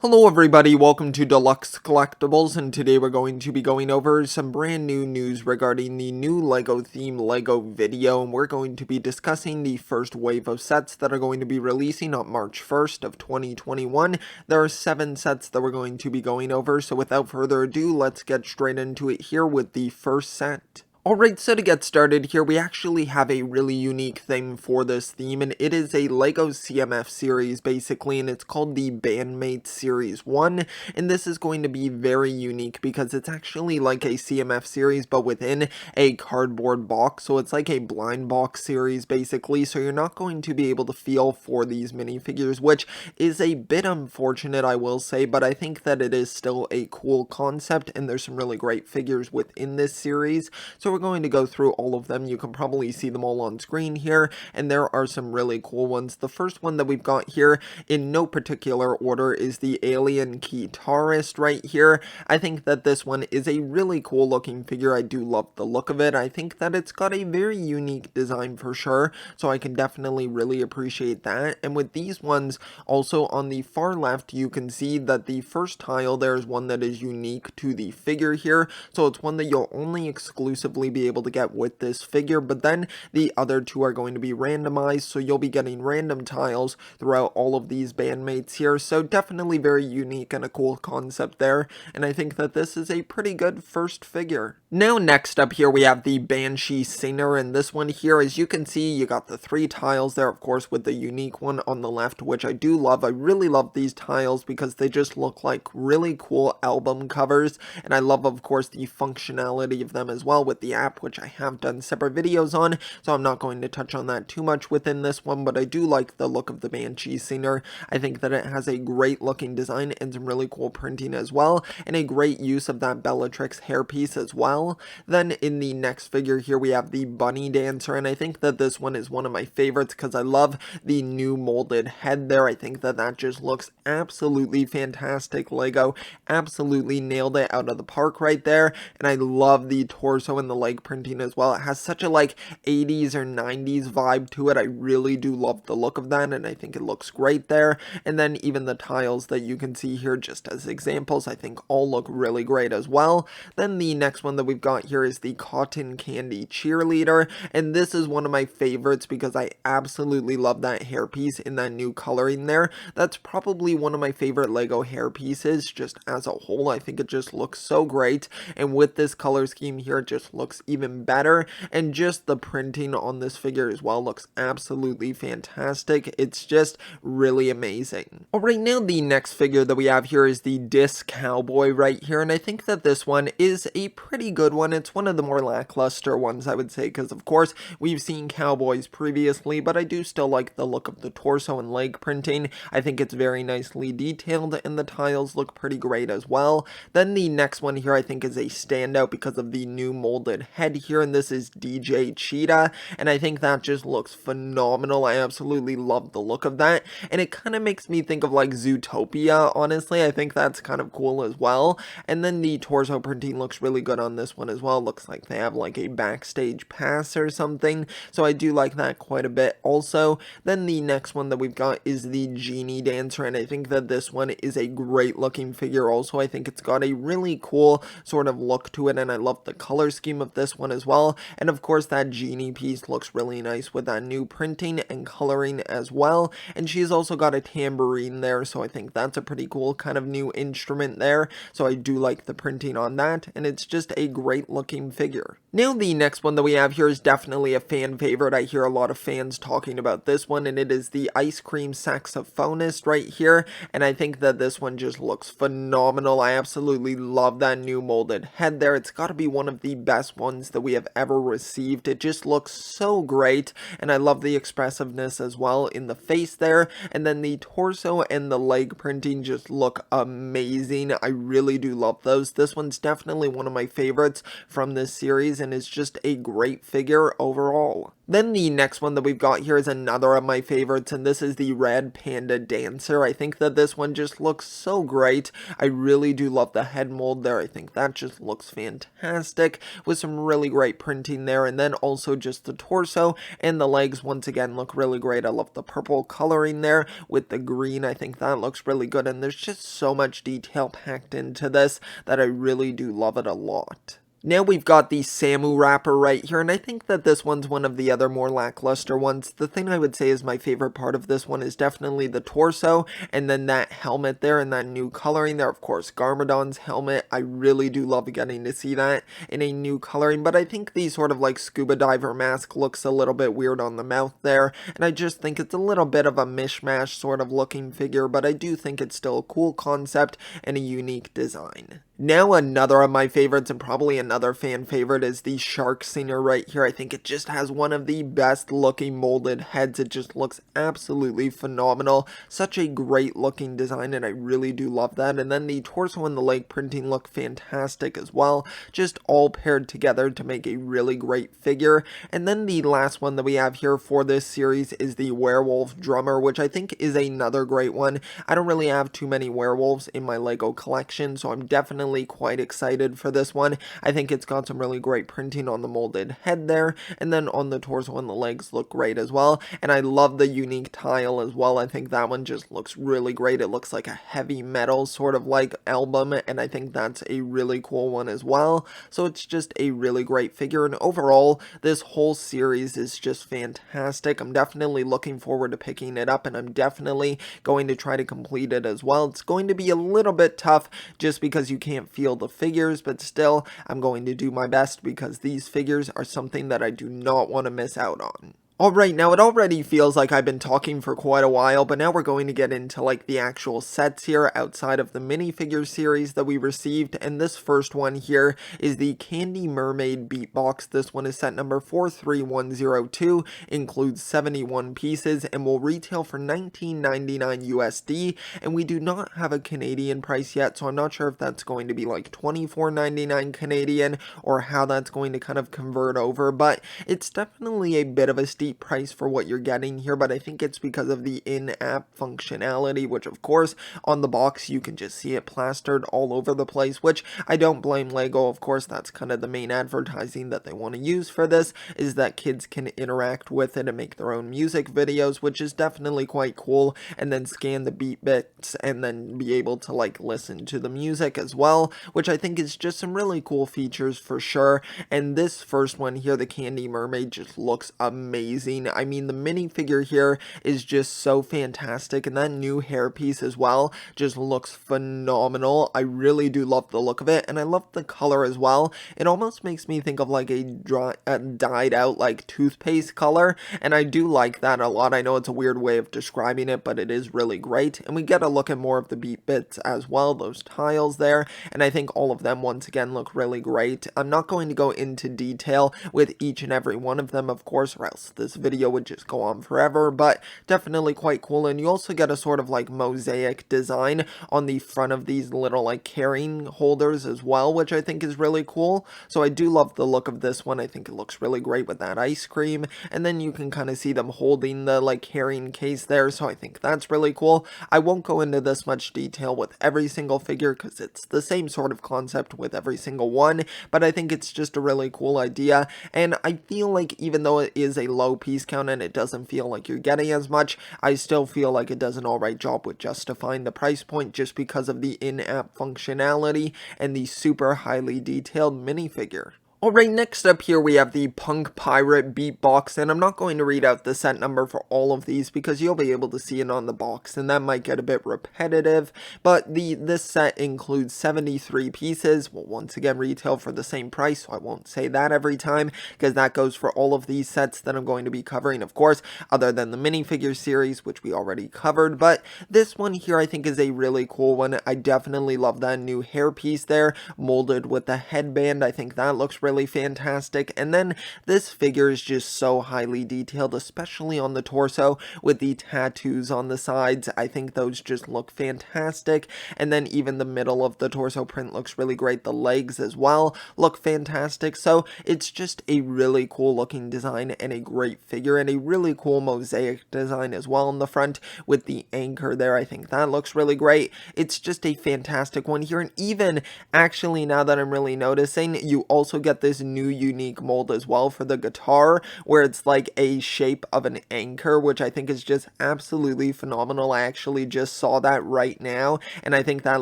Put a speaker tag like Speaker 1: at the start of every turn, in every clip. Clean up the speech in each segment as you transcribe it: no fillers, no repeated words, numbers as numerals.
Speaker 1: Hello everybody, welcome to Deluxe Collectibles, and today we're going to be going over some brand new news regarding the new LEGO theme LEGO Vidiyo, and we're going to be discussing the first wave of sets that are going to be releasing on March 1st of 2021. There are 7 sets that we're going to be going over, so without further ado, let's get straight into it here with the first set. Alright, so to get started here, we actually have a really unique thing for this theme, and it is a LEGO CMF series, basically, and it's called the Bandmates Series 1, and this is going to be very unique because it's actually like a CMF series, but within a cardboard box, so it's like a blind box series, basically, so you're not going to be able to feel for these minifigures, which is a bit unfortunate, I will say, but I think that it is still a cool concept, and there's some really great figures within this series, so we're going to go through all of them. You can probably see them all on screen here, and there are some really cool ones. The first one that we've got here, in no particular order, is the Alien Guitarist right here. I think that this one is a really cool looking figure. I do love the look of it. I think that it's got a very unique design for sure, so I can definitely really appreciate that. And with these ones, also on the far left, you can see that the first tile there is one that is unique to the figure here, so it's one that you'll only exclusively be able to get with this figure, but then the other two are going to be randomized, so you'll be getting random tiles throughout all of these bandmates here, so definitely very unique and a cool concept there, and I think that this is a pretty good first figure. Now next up here we have the Banshee Singer, and this one here, as you can see, you got the 3 tiles there, of course, with the unique one on the left, which I do love. I really love these tiles because they just look like really cool album covers, and I love, of course, the functionality of them as well with the app, which I have done separate videos on, so I'm not going to touch on that too much within this one, but I do like the look of the Banshee Singer. I think that it has a great looking design and some really cool printing as well, and a great use of that Bellatrix hairpiece as well. Then in the next figure here we have the Bunny Dancer, and I think that this one is one of my favorites because I love the new molded head there. I think that that just looks absolutely fantastic. LEGO absolutely nailed it out of the park right there, and I love the torso and the leg printing as well. It has such a like 80s or 90s vibe to it. I really do love the look of that, and I think it looks great there. And then even the tiles that you can see here just as examples, I think all look really great as well. Then the next one that we've got here is the Cotton Candy Cheerleader, and this is one of my favorites because I absolutely love that hairpiece in that new coloring there. That's probably one of my favorite LEGO hairpieces just as a whole. I think it just looks so great, and with this color scheme here, it just looks even better, and just the printing on this figure as well looks absolutely fantastic. It's just really amazing. Alright, now the next figure that we have here is the Disc Cowboy right here, and I think that this one is a pretty good one. It's one of the more lackluster ones, I would say, because of course we've seen cowboys previously, but I do still like the look of the torso and leg printing. I think it's very nicely detailed, and the tiles look pretty great as well. Then the next one here I think is a standout because of the new molded head here, and this is DJ Cheetah, and I think that just looks phenomenal. I absolutely love the look of that, and it kind of makes me think of like Zootopia, honestly. I think that's kind of cool as well. And then the torso printing looks really good on this one as well. Looks like they have like a backstage pass or something, so I do like that quite a bit also. Then the next one that we've got is the Genie Dancer, and I think that this one is a great looking figure also. I think it's got a really cool sort of look to it, and I love the color scheme of this one as well. And of course that genie piece looks really nice with that new printing and coloring as well, and she's also got a tambourine there, so I think that's a pretty cool kind of new instrument there, so I do like the printing on that, and it's just a great looking figure. Now the next one that we have here is definitely a fan favorite. I hear a lot of fans talking about this one, and it is the Ice Cream Saxophonist right here, and I think that this one just looks phenomenal. I absolutely love that new molded head there. It's got to be one of the best ones that we have ever received. It just looks so great, and I love the expressiveness as well in the face there, and then the torso and the leg printing just look amazing. I really do love those. This one's definitely one of my favorites from this series, and is just a great figure overall. Then the next one that we've got here is another of my favorites, and this is the Red Panda Dancer. I think that this one just looks so great. I really do love the head mold there. I think that just looks fantastic with some some really great printing there, and then also just the torso and the legs once again look really great. I love the purple coloring there with the green. I think that looks really good, and there's just so much detail packed into this that I really do love it a lot. Now we've got the Samu wrapper right here, and I think that this one's one of the other more lackluster ones. The thing I would say is my favorite part of this one is definitely the torso, and then that helmet there, and that new coloring there. Of course, Garmadon's helmet, I really do love getting to see that in a new coloring, but I think the sort of like scuba diver mask looks a little bit weird on the mouth there, and I just think it's a little bit of a mishmash sort of looking figure, but I do think it's still a cool concept and a unique design. Now another of my favorites, and probably another fan favorite, is the Shark Singer right here. I think it just has one of the best looking molded heads. It just looks absolutely phenomenal. Such a great looking design, and I really do love that. And then the torso and the leg printing look fantastic as well. Just all paired together to make a really great figure. And then the last one that we have here for this series is the Werewolf Drummer, which I think is another great one. I don't really have too many werewolves in my Lego collection, so I'm definitely quite excited for this one. I think it's got some really great printing on the molded head there, and then on the torso and the legs look great as well, and I love the unique tile as well. I think that one just looks really great. It looks like a heavy metal sort of like album, and I think that's a really cool one as well. So it's just a really great figure, and overall this whole series is just fantastic. I'm definitely looking forward to picking it up, and I'm definitely going to try to complete it as well. It's going to be a little bit tough just because you can't feel the figures, but still I'm going to do my best because these figures are something that I do not want to miss out on. Alright, now it already feels like I've been talking for quite a while, but now we're going to get into like the actual sets here outside of the minifigure series that we received, and this first one here is the Candy Mermaid Beatbox. This one is set number 43102, includes 71 pieces, and will retail for $19.99 USD, and we do not have a Canadian price yet, so I'm not sure if that's going to be like $24.99 Canadian, or how that's going to kind of convert over, but it's definitely a bit of a steep price for what you're getting here, but I think it's because of the in-app functionality, which of course on the box you can just see it plastered all over the place, which I don't blame Lego. Of course, that's kind of the main advertising that they want to use for this, is that kids can interact with it and make their own music videos, which is definitely quite cool, and then scan the beat bits and then be able to like listen to the music as well, which I think is just some really cool features for sure. And this first one here, the Candy Mermaid, just looks amazing. I mean, the minifigure here is just so fantastic, and that new hairpiece as well just looks phenomenal. I really do love the look of it, and I love the color as well. It almost makes me think of like a dyed out like toothpaste color, and I do like that a lot. I know it's a weird way of describing it, but it is really great, and we get a look at more of the beat bits as well, those tiles there, and I think all of them once again look really great. I'm not going to go into detail with each and every one of them, of course, or else this video would just go on forever, but definitely quite cool. And you also get a sort of like mosaic design on the front of these little like carrying holders as well, which I think is really cool. So I do love the look of this one. I think it looks really great with that ice cream, and then you can kind of see them holding the like carrying case there, so I think that's really cool. I won't go into this much detail with every single figure because it's the same sort of concept with every single one, but I think it's just a really cool idea, and I feel like even though it is a low piece count and it doesn't feel like you're getting as much, I still feel like it does an alright job with justifying the price point just because of the in-app functionality and the super highly detailed minifigure. Alright, next up here we have the Punk Pirate Beatbox, and I'm not going to read out the set number for all of these because you'll be able to see it on the box, and that might get a bit repetitive, but this set includes 73 pieces, will once again retail for the same price, so I won't say that every time, because that goes for all of these sets that I'm going to be covering, of course, other than the minifigure series, which we already covered, but this one here I think is a really cool one. I definitely love that new hairpiece there, molded with the headband. I think that looks really fantastic, and then this figure is just so highly detailed, especially on the torso with the tattoos on the sides. I think those just look fantastic, and then even the middle of the torso print looks really great. The legs as well look fantastic, so it's just a really cool looking design and a great figure, and a really cool mosaic design as well in the front with the anchor there. I think that looks really great. It's just a fantastic one here, and even actually now that I'm really noticing, you also get this new unique mold as well for the guitar, where it's like a shape of an anchor, which I think is just absolutely phenomenal. I actually just saw that right now, and I think that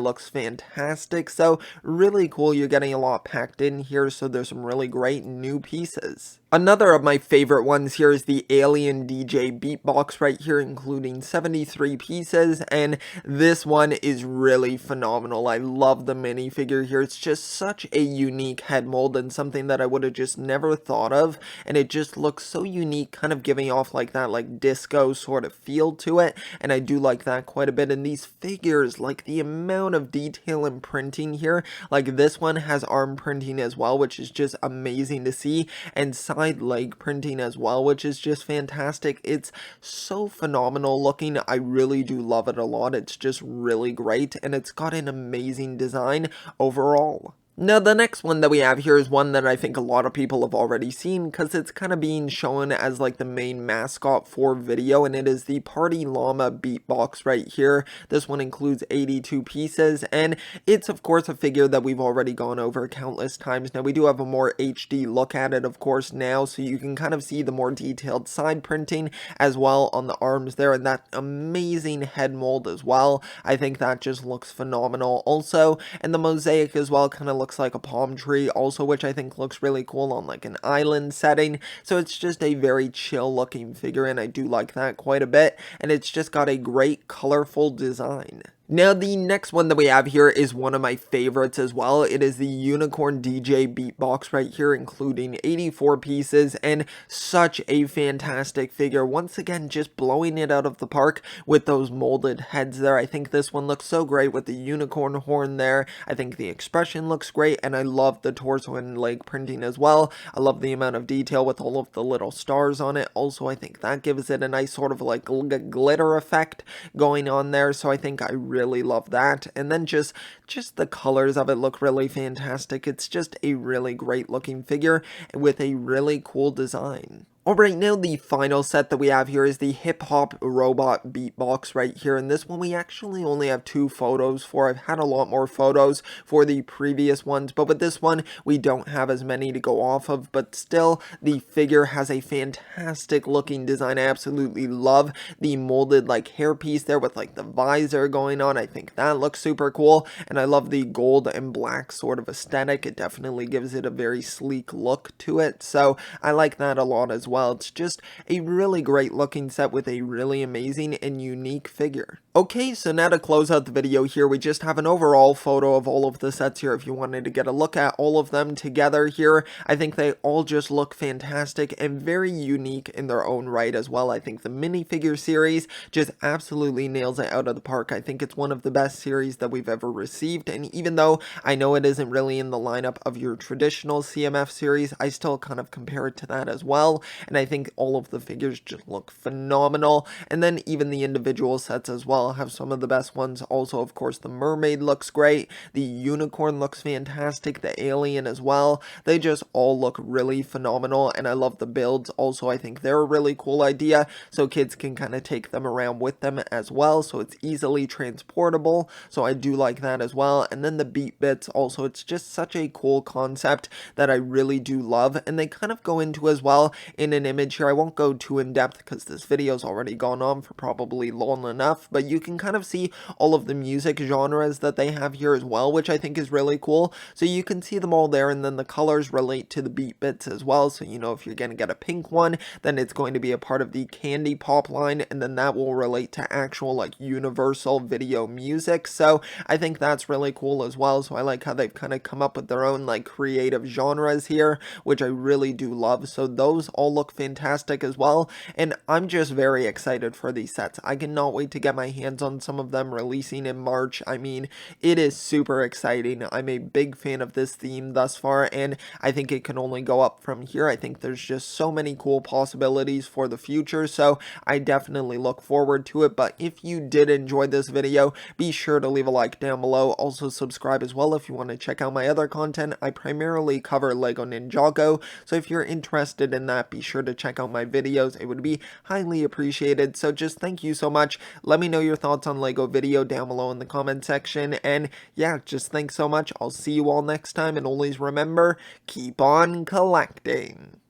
Speaker 1: looks fantastic. So really cool. You're getting a lot packed in here, so there's some really great new pieces. Another of my favorite ones here is the Alien DJ Beatbox right here, including 73 pieces, and this one is really phenomenal. I love the minifigure here. It's just such a unique head mold and something that I would have just never thought of, and it just looks so unique, kind of giving off like that like disco sort of feel to it, and I do like that quite a bit. And these figures, like the amount of detail and printing here, like this one has arm printing as well, which is just amazing to see, and side leg printing as well, which is just fantastic. It's so phenomenal looking. I really do love it a lot. It's just really great, and it's got an amazing design overall. Now, the next one that we have here is one that I think a lot of people have already seen, because it's kind of being shown as like the main mascot for Vidiyo, and it is the Party Llama Beatbox right here. This one includes 82 pieces, and it's of course a figure that we've already gone over countless times. Now, we do have a more HD look at it, of course, now, so you can kind of see the more detailed side printing as well on the arms there, and that amazing head mold as well. I think that just looks phenomenal also, and the mosaic as well kind of looks like a palm tree also, which I think looks really cool on like an island setting. So it's just a very chill looking figure, and I do like that quite a bit, and it's just got a great colorful design. Now, the next one that we have here is one of my favorites as well. It is the Unicorn DJ Beatbox right here, including 84 pieces, and such a fantastic figure. Once again, just blowing it out of the park with those molded heads there. I think this one looks so great with the unicorn horn there. I think the expression looks great, and I love the torso and leg printing as well. I love the amount of detail with all of the little stars on it. Also, I think that gives it a nice sort of like glitter effect going on there, so I think I really love that. And then just the colors of it look really fantastic. It's just a really great looking figure with a really cool design. Alright, now the final set that we have here is the Hip Hop Robot Beatbox right here, and this one we actually only have 2 photos for. I've had a lot more photos for the previous ones, but with this one we don't have as many to go off of, but still the figure has a fantastic looking design. I absolutely love the molded like hairpiece there with like the visor going on. I think that looks super cool, and I love the gold and black sort of aesthetic. It definitely gives it a very sleek look to it, so I like that a lot as well. It's just a really great looking set with a really amazing and unique figure. Okay, so now to close out the video here, we just have an overall photo of all of the sets here if you wanted to get a look at all of them together here. I think they all just look fantastic and very unique in their own right as well. I think the minifigure series just absolutely nails it out of the park. I think it's one of the best series that we've ever received, and even though I know it isn't really in the lineup of your traditional CMF series, I still kind of compare it to that as well. And I think all of the figures just look phenomenal, and then even the individual sets as well have some of the best ones. Also, of course, the mermaid looks great, the unicorn looks fantastic, the alien as well. They just all look really phenomenal, and I love the builds. Also, I think they're a really cool idea, so kids can kind of take them around with them as well, so it's easily transportable, so I do like that as well. And then the beat bits also, it's just such a cool concept that I really do love, and they kind of go into as well in an image here. I won't go too in depth because this video's already gone on for probably long enough, but you can kind of see all of the music genres that they have here as well, which I think is really cool. So you can see them all there, and then the colors relate to the beat bits as well. So you know, if you're going to get a pink one, then it's going to be a part of the candy pop line, and then that will relate to actual like universal video music. So I think that's really cool as well. So I like how they've kind of come up with their own like creative genres here, which I really do love. So those all look fantastic as well, and I'm just very excited for these sets. I cannot wait to get my hands on some of them releasing in March. I mean, it is super exciting. I'm a big fan of this theme thus far, and I think it can only go up from here. I think there's just so many cool possibilities for the future, so I definitely look forward to it. But if you did enjoy this video, be sure to leave a like down below. Also subscribe as well if you want to check out my other content. I primarily cover Lego Ninjago, so if you're interested in that, be sure sure to check out my videos. It would be highly appreciated. So just thank you so much. Let me know your thoughts on LEGO Video down below in the comment section. And yeah, just thanks so much. I'll see you all next time. And always remember, keep on collecting.